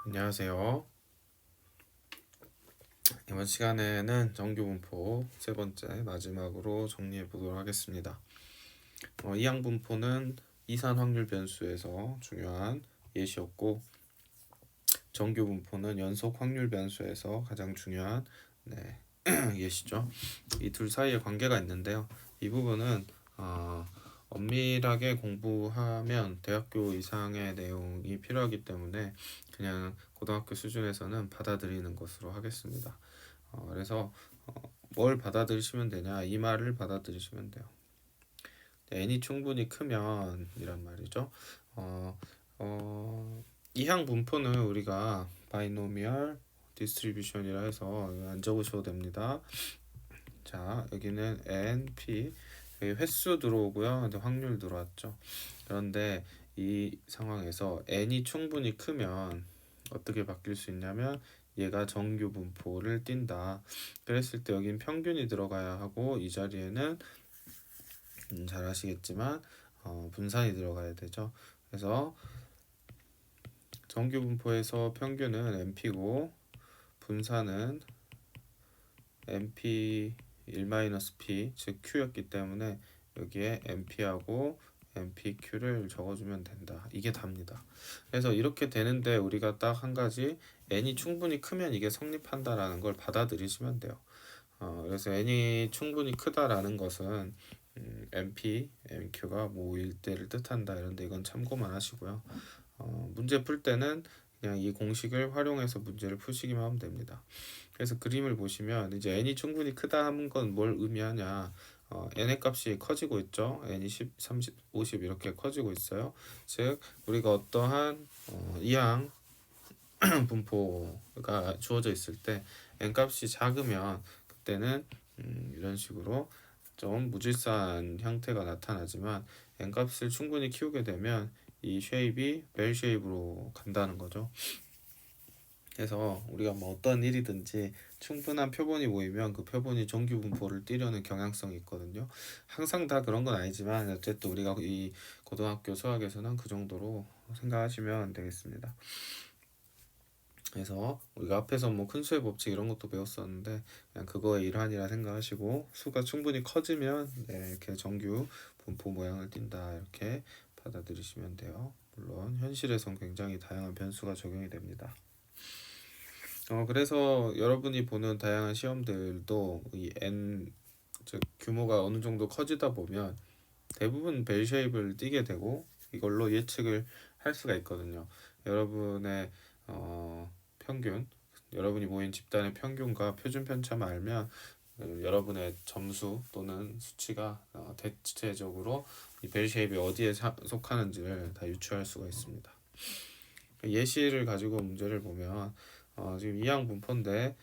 안녕하세요. 이번 시간에는 정규 분포 세 번째 마지막으로 정리해 보도록 하겠습니다. 이항 분포는 이산 확률 변수에서 중요한 예시였고, 정규 분포는 연속 확률 변수에서 가장 중요한 예시죠. 이 둘 사이에 관계가 있는데요. 이 부분은 엄밀하게 공부하면 대학교 이상의 내용이 필요하기 때문에 그냥 고등학교 수준에서는 받아들이는 것으로 하겠습니다. 그래서 뭘 받아들이시면 되냐, 이 말을 받아들이시면 돼요. n이 충분히 크면 이란 말이죠. 이항 분포는 우리가 바이노미얼 디스트리뷰션이라 해서 안 적으셔도 됩니다. 자, 여기는 n, p, 여기 횟수 들어오고요. 근데 확률 들어왔죠. 그런데 이 상황에서 n이 충분히 크면 어떻게 바뀔 수 있냐면 얘가 정규 분포를 띈다. 그랬을 때 여긴 평균이 들어가야 하고 이 자리에는 잘 아시겠지만 분산이 들어가야 되죠. 그래서 정규 분포에서 평균은 np고 분산은 np 1-p 즉 q였기 때문에 여기에 np하고 npq를 적어주면 된다. 이게 답니다. 그래서 이렇게 되는데 우리가 딱 한 가지 n이 충분히 크면 이게 성립한다라는 걸 받아들이시면 돼요. 그래서 n이 충분히 크다라는 것은 np, nq가 모일 때를 뜻한다. 이런데 이건 참고만 하시고요. 문제 풀 때는 그냥 이 공식을 활용해서 문제를 푸시기만 하면 됩니다. 그래서 그림을 보시면 이제 n이 충분히 크다 하는 건 뭘 의미하냐? n의 값이 커지고 있죠. n이 10, 30, 50 이렇게 커지고 있어요. 즉 우리가 어떠한 이항 분포가 주어져 있을 때 n 값이 작으면 그때는 이런 식으로 좀 무질서한 형태가 나타나지만 n 값을 충분히 키우게 되면 이 쉐입이 벨 쉐입으로 간다는 거죠. 그래서 우리가 뭐 어떤 일이든지 충분한 표본이 모이면 그 표본이 정규 분포를 띠려는 경향성이 있거든요. 항상 다 그런 건 아니지만 어쨌든 우리가 이 고등학교 수학에서는 그 정도로 생각하시면 되겠습니다. 그래서 우리가 앞에서 뭐 큰 수의 법칙 이런 것도 배웠었는데 그냥 그거의 일환이라 생각하시고 수가 충분히 커지면 이렇게 정규 분포 모양을 띈다 이렇게 받아들이시면 돼요. 물론 현실에선 굉장히 다양한 변수가 적용이 됩니다. 그래서 여러분이 보는 다양한 시험들도 이 n 즉 규모가 어느 정도 커지다 보면 대부분 벨 쉐입을 띠게 되고 이걸로 예측을 할 수가 있거든요. 여러분의 평균, 여러분이 모인 집단의 평균과 표준 편차만 알면 여러분의 점수 또는 수치가 대체적으로 이 벨 쉐입이 어디에 속하는지를 다 유추할 수가 있습니다. 예시를 가지고 문제를 보면 지금 이항 분포인데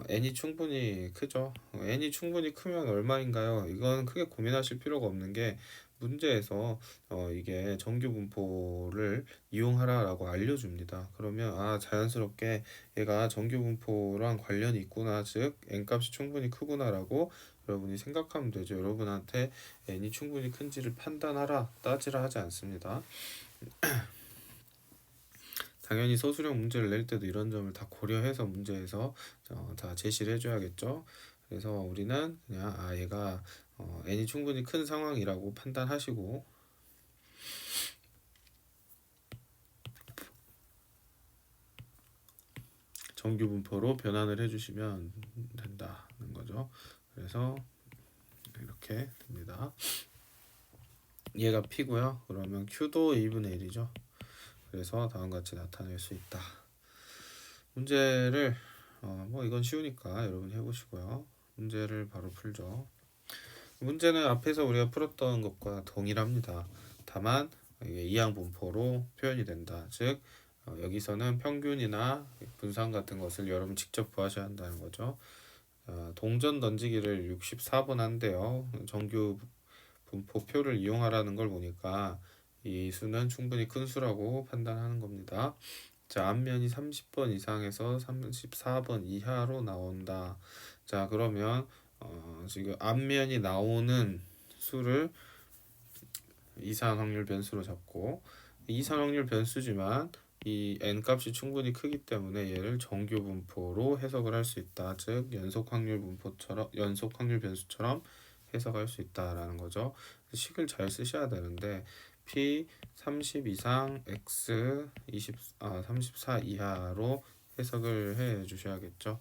n이 충분히 크죠. n이 충분히 크면 얼마인가요? 이건 크게 고민하실 필요가 없는 게 문제에서 이게 정규 분포를 이용하라라고 알려줍니다. 그러면 자연스럽게 얘가 정규 분포랑 관련이 있구나, 즉 n 값이 충분히 크구나라고 여러분이 생각하면 되죠. 여러분한테 n이 충분히 큰지를 판단하라, 따지라 하지 않습니다. 당연히 소수령 문제를 낼 때도 이런 점을 다 고려해서 문제에서 다 제시를 해줘야겠죠. 그래서 우리는 그냥 얘가 n이 충분히 큰 상황이라고 판단하시고 정규 분포로 변환을 해주시면 된다는 거죠. 그래서 이렇게 됩니다. 얘가 p고요. 그러면 q도 2분의 1이죠. 그래서 다음과 같이 나타낼 수 있다. 문제를 뭐 이건 쉬우니까 여러분이 해보시고요. 문제를 바로 풀죠. 문제는 앞에서 우리가 풀었던 것과 동일합니다. 다만 이게 이항 분포로 표현이 된다. 즉 여기서는 평균이나 분산 같은 것을 여러분 직접 구하셔야 한다는 거죠. 동전 던지기를 64번 한대요. 정규 분포표를 이용하라는 걸 보니까 이 수는 충분히 큰 수라고 판단하는 겁니다. 자, 앞면이 30번 이상에서 34번 이하로 나온다. 자, 그러면 지금 앞면이 나오는 수를 이산 확률 변수로 잡고 이산 확률 변수지만 이 n 값이 충분히 크기 때문에 얘를 정규 분포로 해석을 할 수 있다. 즉 연속 확률 분포처럼 연속 확률 변수처럼 해석할 수 있다라는 거죠. 식을 잘 쓰셔야 되는데 p 30 이상 x 34 이하로 해석을 해 주셔야겠죠.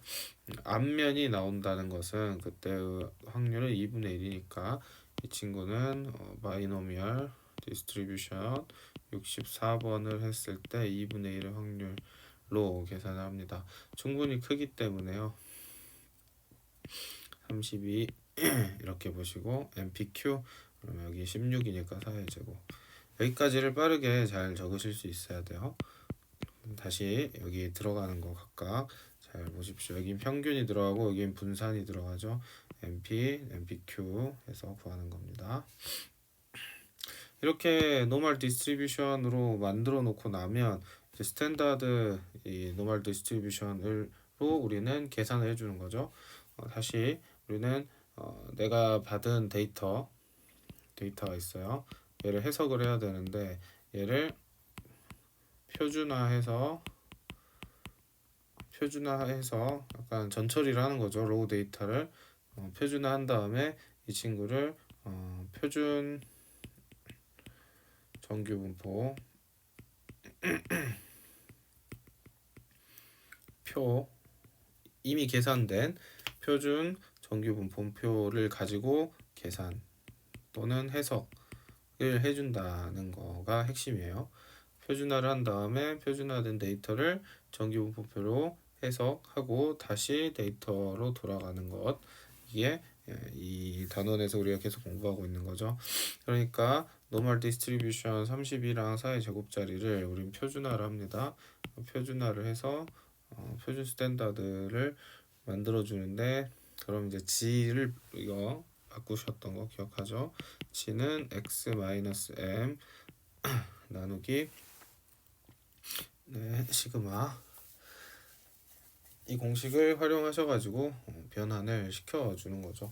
앞면이 나온다는 것은 그때의 확률은 2분의 1이니까 이 친구는 바이노미얼 디스트리뷰션 64번을 했을 때 2분의 1의 확률로 계산을 합니다. 충분히 크기 때문에요. 32 이렇게 보시고 MPQ 그러면 여기 16이니까 4의 제곱. 여기까지를 빠르게 잘 적으실 수 있어야 돼요. 다시 여기 들어가는 거 각각 잘 보십시오. 여긴 평균이 들어가고 여긴 분산이 들어가죠. MP, MPQ 해서 구하는 겁니다. 이렇게 노멀 디스트리뷰션으로 만들어 놓고 나면 이제 스탠다드 이 노멀 디스트리뷰션으로 우리는 계산을 해주는 거죠. 다시 우리는 내가 받은 데이터가 있어요. 얘를 해석을 해야 되는데 얘를 표준화해서 약간 전처리를 하는 거죠. 로우 데이터를 표준화한 다음에 이 친구를 표준 정규 분포 표 이미 계산된 표준 정규 분포표를 가지고 계산 또는 해석을 해준다는 거가 핵심이에요. 표준화를 한 다음에 표준화된 데이터를 정규 분포표로 해석하고 다시 데이터로 돌아가는 것, 이게 이 단원에서 우리가 계속 공부하고 있는 거죠. 그러니까 노멀 디스트리뷰션 32랑 4의 제곱자리를 우린 표준화를 합니다. 표준화를 해서 표준 스탠다드를 만들어 주는데, 그럼 이제 g를 이거 바꾸셨던 거 기억하죠? g는 x-m 나누기 시그마, 이 공식을 활용하셔가지고 변환을 시켜주는 거죠.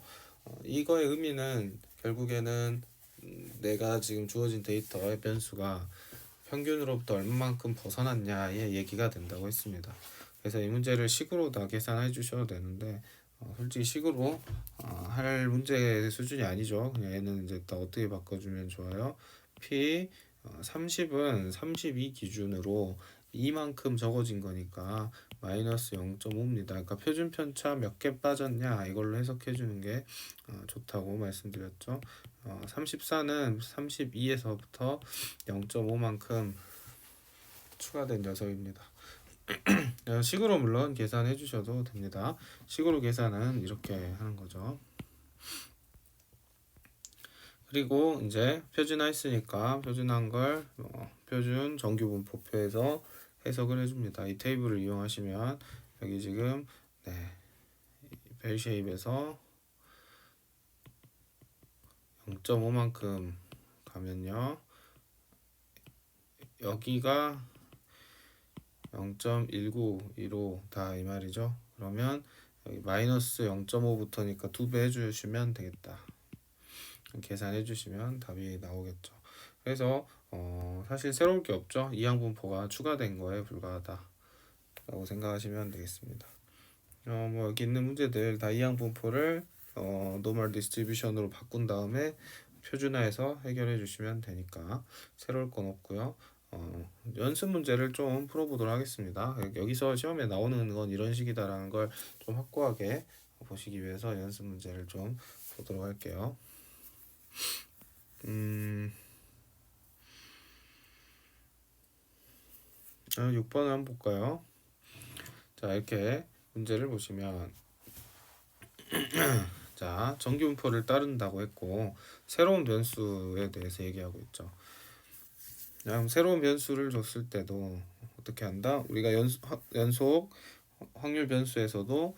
이거의 의미는 결국에는 내가 지금 주어진 데이터의 변수가 평균으로부터 얼마만큼 벗어났냐의 얘기가 된다고 했습니다. 그래서 이 문제를 식으로 다 계산해 주셔도 되는데 솔직히 식으로 할 문제 수준이 아니죠. 그냥 얘는 이제 다 어떻게 바꿔주면 좋아요. P 30은 32 기준으로 이만큼 적어진 거니까 마이너스 0.5입니다. 그러니까 표준 편차 몇 개 빠졌냐 이걸로 해석해 주는 게 좋다고 말씀드렸죠. 34는 32에서부터 0.5만큼 추가된 녀석입니다. 식으로 물론 계산해 주셔도 됩니다. 식으로 계산은 이렇게 하는 거죠. 그리고 이제 표준화했으니까 표준한 걸 표준 정규 분포표에서 해석을 해줍니다. 이 테이블을 이용하시면 여기 지금 벨 쉐입에서 0.5만큼 가면요, 여기가 0.192다 이 말이죠. 그러면 여기 마이너스 0.5부터니까 2배 해주시면 되겠다. 계산해 주시면 답이 나오겠죠. 그래서 사실 새로울 게 없죠. 이항분포가 추가된 거에 불과하다 라고 생각하시면 되겠습니다. 뭐 여기 있는 문제들 다 이항분포를 노멀 디스트리뷰션으로 바꾼 다음에 표준화해서 해결해 주시면 되니까 새로울 건 없고요. 연습 문제를 좀 풀어보도록 하겠습니다. 여기서 시험에 나오는 건 이런 식이다라는 걸 좀 확고하게 보시기 위해서 연습 문제를 좀 보도록 할게요. 6번을 한번 볼까요? 자, 이렇게 문제를 보시면 자, 정규분포를 따른다고 했고 새로운 변수에 대해서 얘기하고 있죠. 그럼 새로운 변수를 줬을 때도 어떻게 한다? 우리가 연속 확률 변수에서도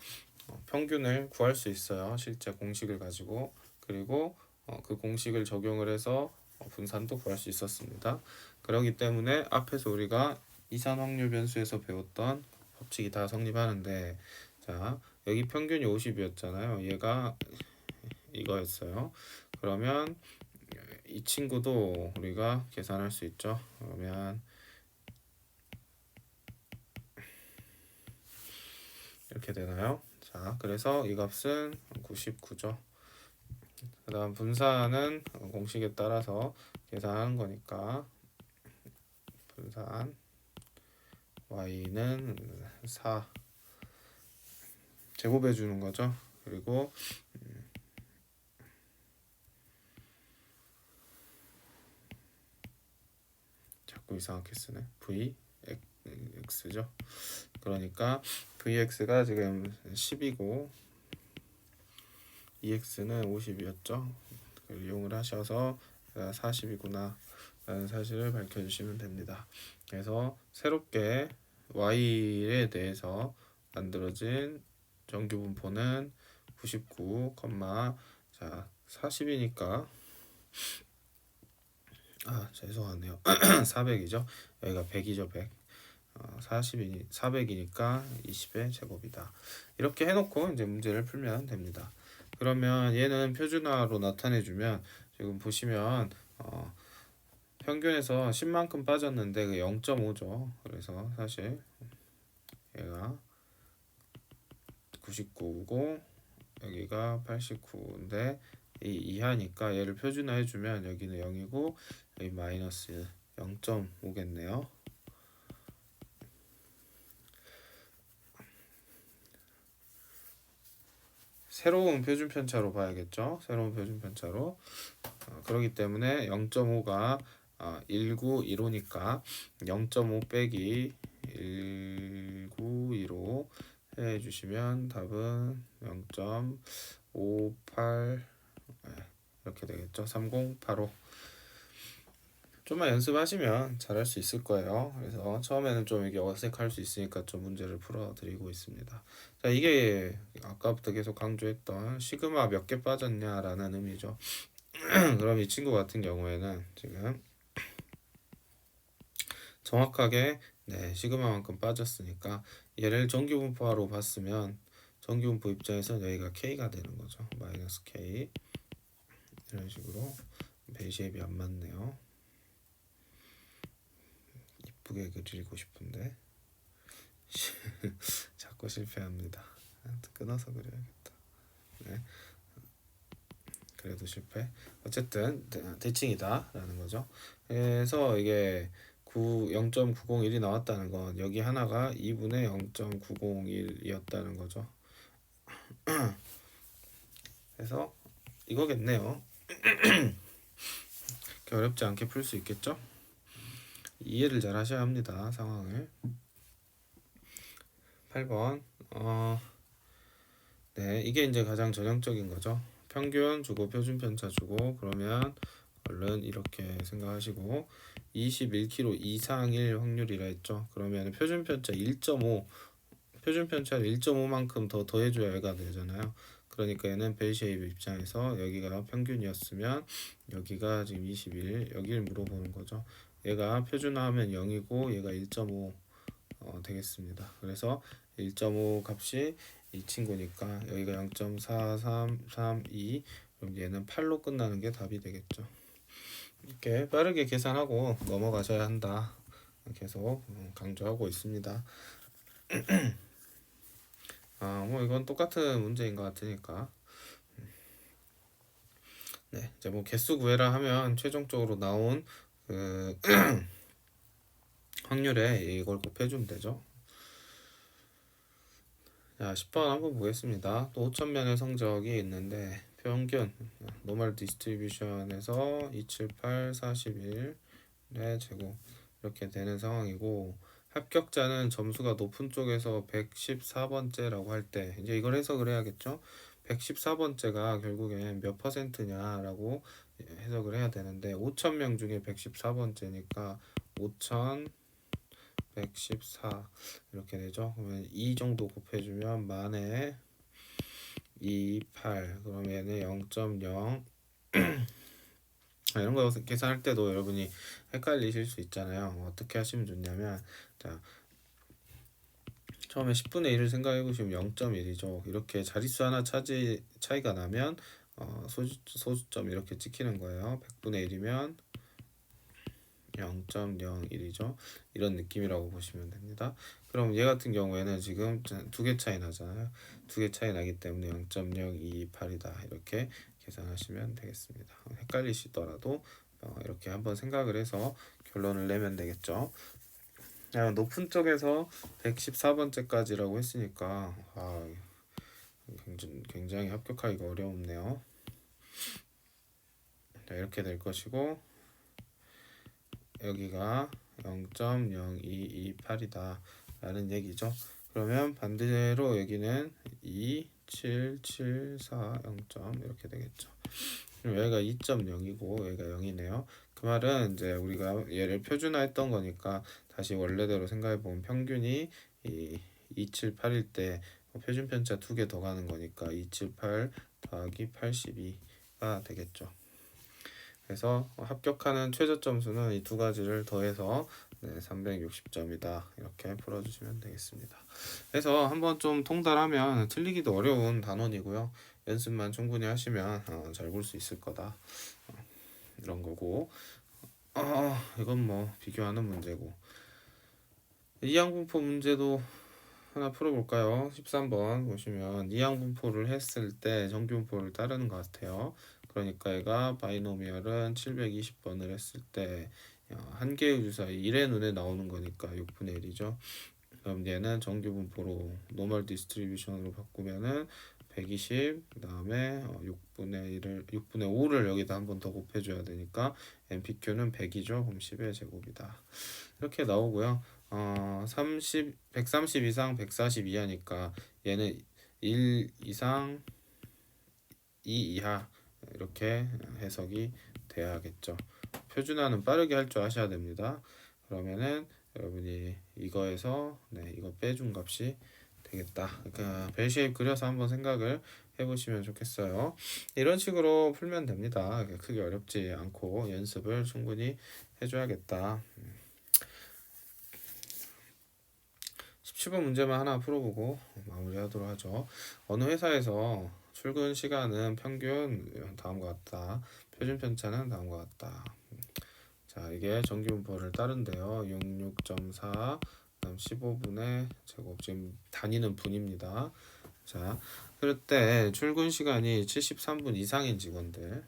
평균을 구할 수 있어요. 실제 공식을 가지고. 그리고 그 공식을 적용을 해서 분산도 구할 수 있었습니다. 그렇기 때문에 앞에서 우리가 이산 확률 변수에서 배웠던 법칙이 다 성립하는데, 자, 여기 평균이 50이었잖아요. 얘가 이거였어요. 그러면 이 친구도 우리가 계산할 수 있죠. 그러면 이렇게 되나요? 자, 그래서 이 값은 99죠. 그 다음 분산은 공식에 따라서 계산하는 거니까 분산 y는 4 제곱해 주는 거죠. 그리고 자꾸 이상하게 쓰네. vx죠. 그러니까 vx가 지금 10이고 ex는 50이었죠. 그걸 이용을 하셔서 40이구나 라는 사실을 밝혀주시면 됩니다. 그래서 새롭게 y에 대해서 만들어진 정규분포는 99, 자 40이니까 죄송하네요. 400이죠. 여기가 100이죠. 100. 400이니까 20의 제곱이다. 이렇게 해놓고 이제 문제를 풀면 됩니다. 그러면 얘는 표준화로 나타내주면 지금 보시면 평균에서 10만큼 빠졌는데 그 0.5죠. 그래서 사실 얘가 99고 여기가 89인데 이 이하니까 얘를 표준화해주면 여기는 0이고 여기 마이너스 0.5겠네요. 새로운 표준 편차로 봐야겠죠. 새로운 표준 편차로. 그렇기 때문에 0.5가 1915니까 0.5 빼기 1915 해주시면 답은 0.58 이렇게 되겠죠. 3085. 좀만 연습하시면 잘할 수 있을 거예요. 그래서 처음에는 좀 이게 어색할 수 있으니까 좀 문제를 풀어드리고 있습니다. 자, 이게 아까부터 계속 강조했던 시그마 몇 개 빠졌냐라는 의미죠. 그럼 이 친구 같은 경우에는 지금 정확하게 시그마만큼 빠졌으니까 얘를 정규분포로 봤으면 정규분포 입장에서 여기가 k가 되는 거죠. 마이너스 k 이런 식으로 벨쉐입이 안 맞네요. 이쁘게 그리고 싶은데 자꾸 실패합니다. 끊어서 그려야겠다. 네. 그래도 실패. 어쨌든 대칭이다 라는 거죠. 그래서 이게 0.901이 나왔다는 건 여기 하나가 2분의 0.901이었다는 거죠. 그래서 이거겠네요. 어렵지 않게 풀 수 있겠죠? 이해를 잘 하셔야 합니다. 상황을. 8번 네, 이게 이제 가장 전형적인 거죠. 평균 주고 표준 편차 주고 그러면 얼른 이렇게 생각하시고 21kg 이상일 확률이라 했죠. 그러면 표준 편차 1.5 표준 편차를 1.5만큼 더 더해줘야 얘가 되잖아요. 그러니까 얘는 벨쉐입 입장에서 여기가 평균이었으면 여기가 지금 21 여기를 물어보는 거죠. 얘가 표준화하면 0이고 얘가 1.5 되겠습니다. 그래서 1.5 값이 이 친구니까 여기가 0.4332 그럼 얘는 8로 끝나는 게 답이 되겠죠. 이렇게 빠르게 계산하고 넘어가셔야 한다. 계속 강조하고 있습니다. 뭐 이건 똑같은 문제인 것 같으니까. 네, 이제 뭐 개수 구해라 하면 최종적으로 나온 그 확률에 이걸 곱해주면 되죠. 자, 10번 한번 보겠습니다. 또 5천면의 성적이 있는데 평균 노멀 디스트리뷰션에서 278, 41의 제곱 이렇게 되는 상황이고 합격자는 점수가 높은 쪽에서 114번째라고 할 때 이제 이걸 해석을 해야겠죠. 114번째가 결국엔 몇 퍼센트냐라고 해석을 해야 되는데 5,000명 중에 114번째니까 5,114 이렇게 되죠. 그러면 2 정도 곱해주면 만에 28 그러면 얘는 0.0 이런 거 계산할 때도 여러분이 헷갈리실 수 있잖아요. 어떻게 하시면 좋냐면 자 처음에 10분의 1을 생각해 보시면 0.1이죠. 이렇게 자릿수 하나 차이가 나면 소수점 이렇게 찍히는 거예요. 100분의 1이면 0.01이죠. 이런 느낌이라고 보시면 됩니다. 그럼 얘 같은 경우에는 지금 두 개 차이 나잖아요. 두 개 차이 나기 때문에 0.0228이다. 이렇게 계산하시면 되겠습니다. 헷갈리시더라도 이렇게 한번 생각을 해서 결론을 내면 되겠죠. 높은 쪽에서 114번째까지라고 했으니까 굉장히 합격하기가 어려웠네요. 자, 이렇게 될 것이고 여기가 0.0228이다 라는 얘기죠. 그러면 반대로 여기는 2, 7, 7, 4, 0. 이렇게 되겠죠. 그럼 여기가 2.0이고 여기가 0이네요. 그 말은 이제 우리가 얘를 표준화했던 거니까 다시 원래대로 생각해 보면 평균이 278일 때 표준 편차 2개 더 가는 거니까 278 더하기 82가 되겠죠. 그래서 합격하는 최저 점수는 이 두 가지를 더해서 360점이다 이렇게 풀어주시면 되겠습니다. 그래서 한번 좀 통달하면 틀리기도 어려운 단원이고요. 연습만 충분히 하시면 잘 볼 수 있을 거다 이런 거고 이건 뭐 비교하는 문제고 이항분포 문제도 하나 풀어볼까요? 13번 보시면 이항분포를 했을 때 정규분포를 따르는 것 같아요. 그러니까 얘가 바이노미얼은 720번을 했을 때 한 개의 주사위 1의 눈에 나오는 거니까 6분의 1이죠. 그럼 얘는 정규분포로 노멀 디스트리뷰션으로 바꾸면은 120, 그 다음에 6분의 5를 여기다 한 번 더 곱해줘야 되니까 MPQ는 100이죠. 그럼 10의 제곱이다. 이렇게 나오고요. 130 이상 140 이하니까 얘는 1 이상 2 이하 이렇게 해석이 돼야겠죠. 표준화는 빠르게 할 줄 아셔야 됩니다. 그러면은 여러분이 이거에서 이거 빼준 값이 되겠다. 그러니까 벨 쉐입 그려서 한번 생각을 해보시면 좋겠어요. 이런 식으로 풀면 됩니다. 크게 어렵지 않고 연습을 충분히 해줘야겠다. 17번 문제만 하나 풀어보고 마무리하도록 하죠. 어느 회사에서 출근 시간은 평균 다음과 같다. 표준 편차는 다음과 같다. 자, 이게 정규분포를 따른데요. 66.4 그다음 15분의 제곱 지금 단위는 분입니다. 자, 그럴 때 출근 시간이 73분 이상인 직원들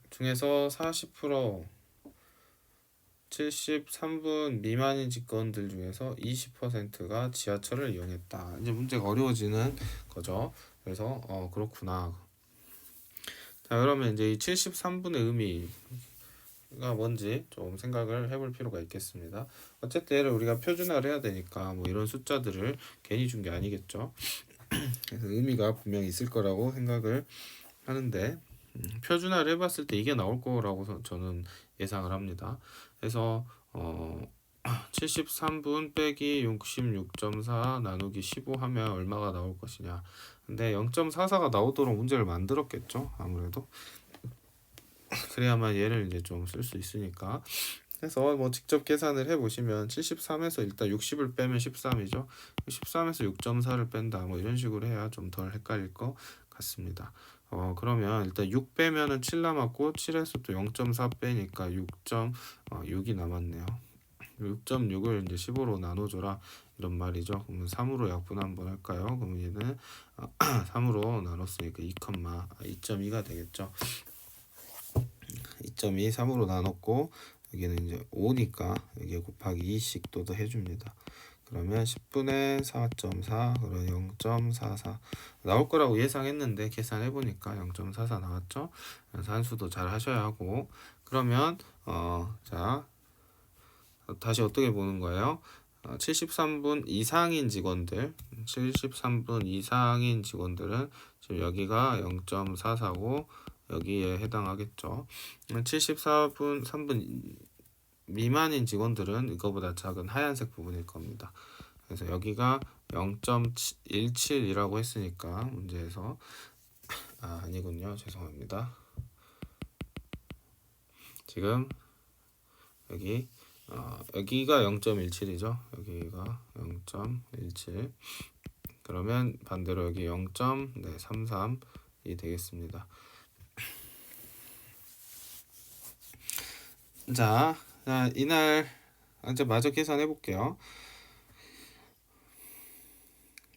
중에서 40% 73분 미만인 직원들 중에서 20%가 지하철을 이용했다. 이제 문제가 어려워지는 거죠. 그래서 그렇구나. 자, 그러면 이제 이 73분의 의미가 뭔지 좀 생각을 해볼 필요가 있겠습니다. 어쨌든 얘를 우리가 표준화를 해야 되니까 뭐 이런 숫자들을 괜히 준 게 아니겠죠. 그래서 의미가 분명히 있을 거라고 생각을 하는데 표준화를 해봤을 때 이게 나올 거라고 저는 예상을 합니다. 그래서 73분 빼기 66.4 나누기 15 하면 얼마가 나올 것이냐. 근데 0.44가 나오도록 문제를 만들었겠죠. 아무래도 그래야만 얘를 이제 좀 쓸 수 있으니까. 그래서 뭐 직접 계산을 해보시면 73에서 일단 60을 빼면 13이죠. 13에서 6.4를 뺀다. 뭐 이런 식으로 해야 좀 덜 헷갈릴 것 같습니다. 그러면 일단 6 빼면은 7 남았고 7에서 또 0.4 빼니까 6.6이 남았네요. 6.6을 이제 15로 나눠줘라 이런 말이죠. 그러면 3으로 약분 한번 할까요? 그럼 얘는 3으로 나눴으니까 2,2가 되겠죠. 2.2 3으로 나눴고 여기는 이제 5니까 여기에 곱하기 2씩 또 해줍니다. 그러면 10분의 4.4 그럼 0.44 나올 거라고 예상했는데 계산해보니까 0.44 나왔죠. 그래서 한수도 잘 하셔야 하고 그러면 자 다시 어떻게 보는 거예요? 73분 이상인 직원들 73분 이상인 직원들은 지금 여기가 0.44고 여기에 해당하겠죠. 74분 3분 미만인 직원들은 이거보다 작은 하얀색 부분일 겁니다. 그래서 여기가 0.17이라고 했으니까 문제에서 아니군요. 죄송합니다. 지금 여기가 0.17이죠. 여기가 0.17 그러면 반대로 여기 0.33이 되겠습니다. 자, 이날 이제 마저 계산해 볼게요.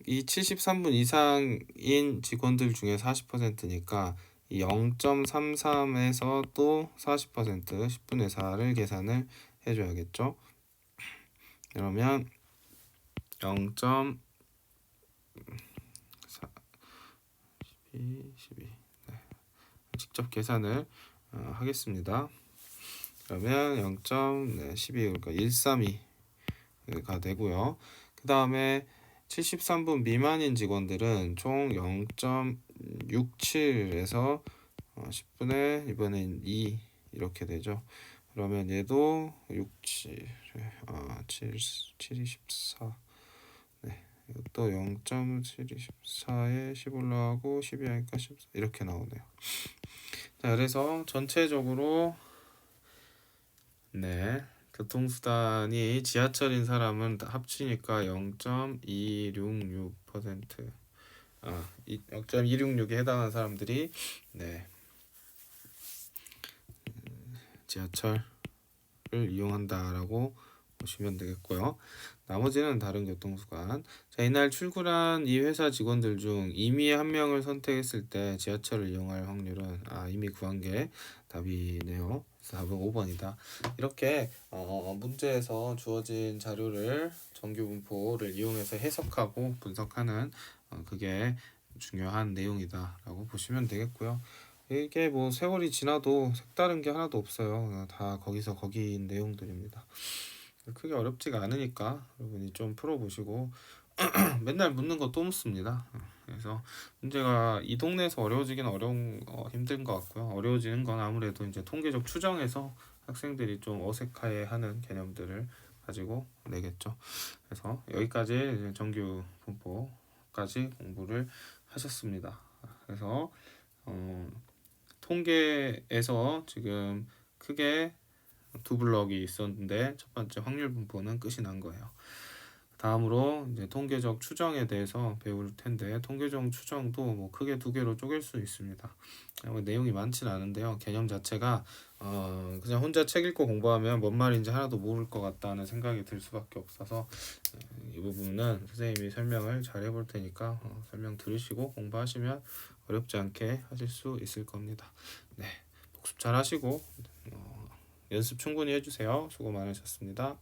이 73분 이상인 직원들 중에 40%니까 이 0.33에서 또 40% 10분의 4를 계산을 해줘야겠죠. 그러면 0.4 12 네. 직접 계산을 하겠습니다. 그러면 0.12 그러니까 132가 되고요. 그 다음에 73분 미만인 직원들은 총 0.67에서 10분의 이번엔 2 이렇게 되죠. 그러면 얘도 67, 7, 24. 네, 이것도 0.724에 10 올라가고 12 하니까 14 이렇게 나오네요. 자, 그래서 전체적으로 네, 교통수단이 지하철인 사람은 합치니까 0.266%. 0.266에 해당하는 사람들이 네, 지하철을 이용한다라고 보시면 되겠고요. 나머지는 다른 교통수단. 자, 이날 출근한 이 회사 직원들 중 임의 한 명을 선택했을 때 지하철을 이용할 확률은 이미 구한 게 답이네요. 답은 5번이다. 이렇게 문제에서 주어진 자료를 정규 분포를 이용해서 해석하고 분석하는 그게 중요한 내용이다라고 보시면 되겠고요. 이게 뭐 세월이 지나도 색다른 게 하나도 없어요. 다 거기서 거기인 내용들입니다. 크게 어렵지가 않으니까 여러분이 좀 풀어보시고 맨날 묻는 거 또 묻습니다. 그래서 문제가 이 동네에서 어려워지긴 힘든 것 같고요. 어려워지는 건 아무래도 이제 통계적 추정에서 학생들이 좀 어색해하는 개념들을 가지고 내겠죠. 그래서 여기까지 정규 분포까지 공부를 하셨습니다. 그래서 통계에서 지금 크게 두 블럭이 있었는데 첫 번째 확률 분포는 끝이 난 거예요. 다음으로 이제 통계적 추정에 대해서 배울 텐데 통계적 추정도 뭐 크게 두 개로 쪼갤 수 있습니다. 내용이 많지는 않은데요. 개념 자체가 그냥 혼자 책 읽고 공부하면 뭔 말인지 하나도 모를 것 같다는 생각이 들 수밖에 없어서 이 부분은 선생님이 설명을 잘 해볼 테니까 설명 들으시고 공부하시면 어렵지 않게 하실 수 있을 겁니다. 네, 복습 잘 하시고 연습 충분히 해주세요. 수고 많으셨습니다.